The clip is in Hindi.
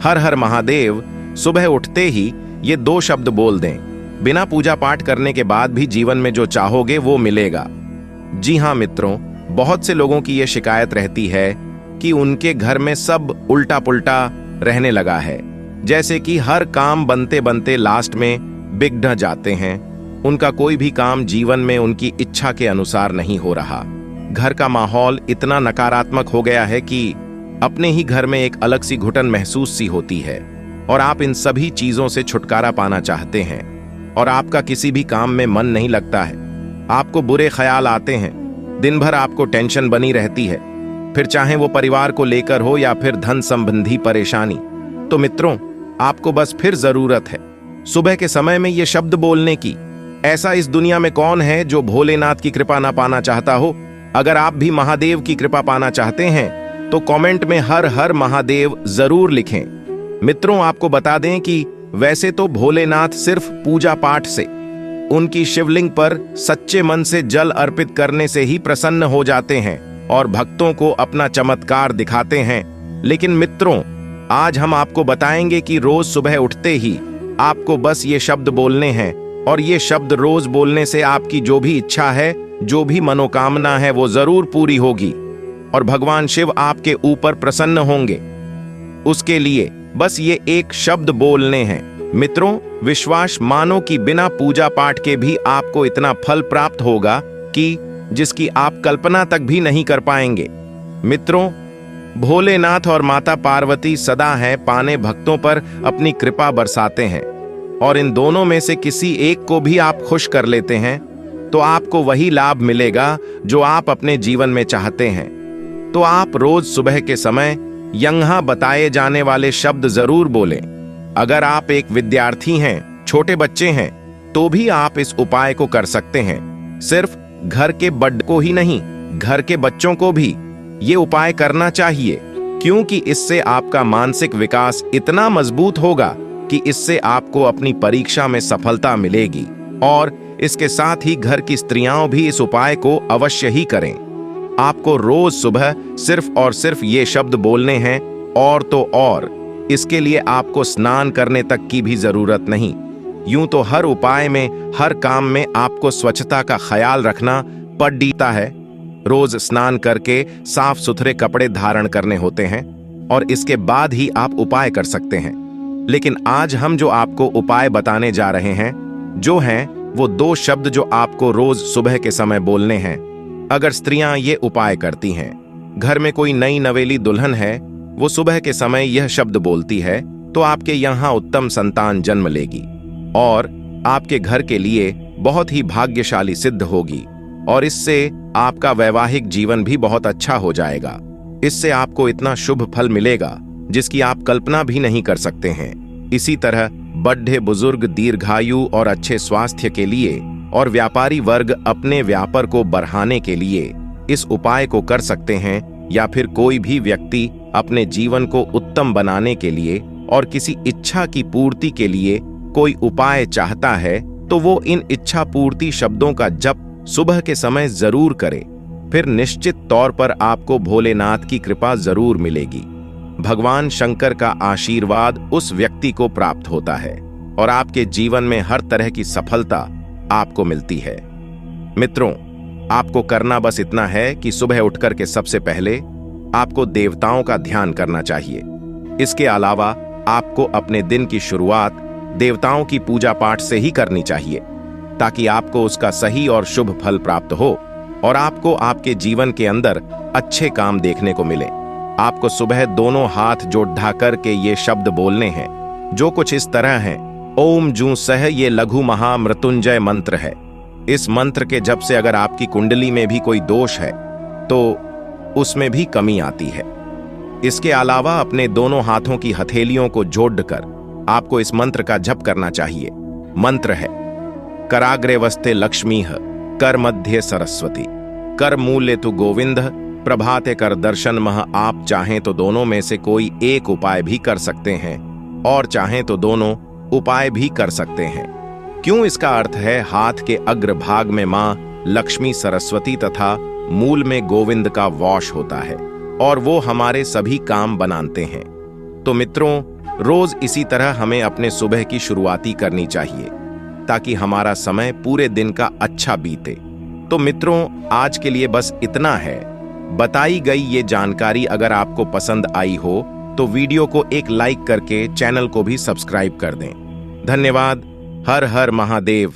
हर हर महादेव सुबह उठते ही ये 2 शब्द बोल दें। बिना पूजा पाठ करने के बाद भी जीवन में जो चाहोगे वो मिलेगा। जी हाँ मित्रों, बहुत से लोगों की ये शिकायत रहती है कि उनके घर में सब उल्टा पुल्टा रहने लगा है। जैसे कि हर काम बनते बनते लास्ट में बिगड़ जाते हैं। उनका कोई भी काम जीवन में उनकी इच्छा के अनुसार नहीं हो रहा। घर का माहौल इतना नकारात्मक हो गया है कि अपने ही घर में एक अलग सी घुटन महसूस सी होती है और आप इन सभी चीजों से छुटकारा पाना चाहते हैं और आपका किसी भी काम में मन नहीं लगता है। आपको बुरे ख्याल आते हैं, दिन भर आपको टेंशन बनी रहती है, फिर चाहे वो परिवार को लेकर हो या फिर धन संबंधी परेशानी। तो मित्रों, आपको बस फिर जरूरत है सुबह के समय में ये शब्द बोलने की। ऐसा इस दुनिया में कौन है जो भोलेनाथ की कृपा ना पाना चाहता हो। अगर आप भी महादेव की कृपा पाना चाहते हैं तो कमेंट में हर हर महादेव जरूर लिखें। मित्रों, आपको बता दें कि वैसे तो भोलेनाथ सिर्फ पूजा पाठ से, उनकी शिवलिंग पर सच्चे मन से जल अर्पित करने से ही प्रसन्न हो जाते हैं और भक्तों को अपना चमत्कार दिखाते हैं। लेकिन मित्रों, आज हम आपको बताएंगे कि रोज सुबह उठते ही आपको बस ये शब्द बोलने हैं और ये शब्द रोज बोलने से आपकी जो भी इच्छा है, जो भी मनोकामना है, वो जरूर पूरी होगी और भगवान शिव आपके ऊपर प्रसन्न होंगे। उसके लिए बस ये एक शब्द बोलने हैं। मित्रों, विश्वास मानो कि बिना पूजा पाठ के भी आपको इतना फल प्राप्त होगा कि जिसकी आप कल्पना तक भी नहीं कर पाएंगे। मित्रों, भोलेनाथ और माता पार्वती सदा है पाने भक्तों पर अपनी कृपा बरसाते हैं और इन दोनों में से किसी एक को भी आप खुश कर लेते हैं तो आपको वही लाभ मिलेगा जो आप अपने जीवन में चाहते हैं। तो आप रोज सुबह के समय यहां बताए जाने वाले शब्द जरूर बोलें। अगर आप एक विद्यार्थी हैं, छोटे बच्चे हैं, तो भी आप इस उपाय को कर सकते हैं। सिर्फ घर के बड़ को ही नहीं, घर के बच्चों को भी ये उपाय करना चाहिए, क्योंकि इससे आपका मानसिक विकास इतना मजबूत होगा कि इससे आपको अपनी परीक्षा में सफलता मिलेगी। और इसके साथ ही घर की स्त्रियां भी इस उपाय को अवश्य ही करें। आपको रोज सुबह सिर्फ और सिर्फ ये शब्द बोलने हैं और तो और इसके लिए आपको स्नान करने तक की भी जरूरत नहीं। यूं तो हर उपाय में, हर काम में आपको स्वच्छता का ख्याल रखना पड़ता है। रोज स्नान करके साफ सुथरे कपड़े धारण करने होते हैं और इसके बाद ही आप उपाय कर सकते हैं। लेकिन आज हम जो आपको उपाय बताने जा रहे हैं, जो हैं वो 2 शब्द जो आपको रोज सुबह के समय बोलने हैं। अगर स्त्रियां ये उपाय करती हैं, घर में कोई नई नवेली दुल्हन है, वो सुबह के समय यह शब्द बोलती है, तो आपके यहाँ उत्तम संतान जन्म लेगी और आपके घर के लिए बहुत ही भाग्यशाली सिद्ध होगी और इससे आपका वैवाहिक जीवन भी बहुत अच्छा हो जाएगा। इससे आपको इतना शुभ फल मिलेगा जिसकी आप कल्पना भी नहीं कर सकते हैं। इसी तरह बड़े बुजुर्ग दीर्घायु और अच्छे स्वास्थ्य के लिए और व्यापारी वर्ग अपने व्यापार को बढ़ाने के लिए इस उपाय को कर सकते हैं, या फिर कोई भी व्यक्ति अपने जीवन को उत्तम बनाने के लिए और किसी इच्छा की पूर्ति के लिए कोई उपाय चाहता है तो वो इन इच्छा पूर्ति शब्दों का जप सुबह के समय जरूर करे। फिर निश्चित तौर पर आपको भोलेनाथ की कृपा जरूर मिलेगी। भगवान शंकर का आशीर्वाद उस व्यक्ति को प्राप्त होता है और आपके जीवन में हर तरह की सफलता आपको मिलती है। मित्रों, आपको करना बस इतना है कि सुबह उठकर के सबसे पहले आपको देवताओं का ध्यान करना चाहिए। इसके अलावा आपको अपने दिन की शुरुआत देवताओं की पूजा पाठ से ही करनी चाहिए, ताकि आपको उसका सही और शुभ फल प्राप्त हो और आपको आपके जीवन के अंदर अच्छे काम देखने को मिले। आपको सुबह दोनों हाथ जोड़ करके ये शब्द बोलने हैं, जो कुछ इस तरह हैं। ओम जू सह, ये लघु महामृत्युंजय मंत्र है। इस मंत्र के जप से अगर आपकी कुंडली में भी कोई दोष है तो उसमें भी कमी आती है। इसके अलावा अपने दोनों हाथों की हथेलियों को जोड़कर आपको इस मंत्र का जप करना चाहिए। मंत्र है कराग्रे वस्ते लक्ष्मीः, कर मध्य सरस्वती, कर मूल्य तु गोविंद, प्रभाते कर दर्शन मह। आप चाहें तो दोनों में से कोई एक उपाय भी कर सकते हैं और चाहें तो दोनों उपाय भी कर सकते हैं। क्यों? इसका अर्थ है हाथ के अग्रभाग में मां लक्ष्मी सरस्वती तथा मूल में गोविंद का वास होता है और वो हमारे सभी काम बनाते हैं। तो मित्रों, रोज इसी तरह हमें अपने सुबह की शुरुआती करनी चाहिए ताकि हमारा समय पूरे दिन का अच्छा बीते। तो मित्रों, आज के लिए बस इतना है। बताई गई ये जानकारी अगर आपको पसंद आई हो तो वीडियो को एक लाइक करके चैनल को भी सब्सक्राइब कर दें। धन्यवाद। हर हर महादेव।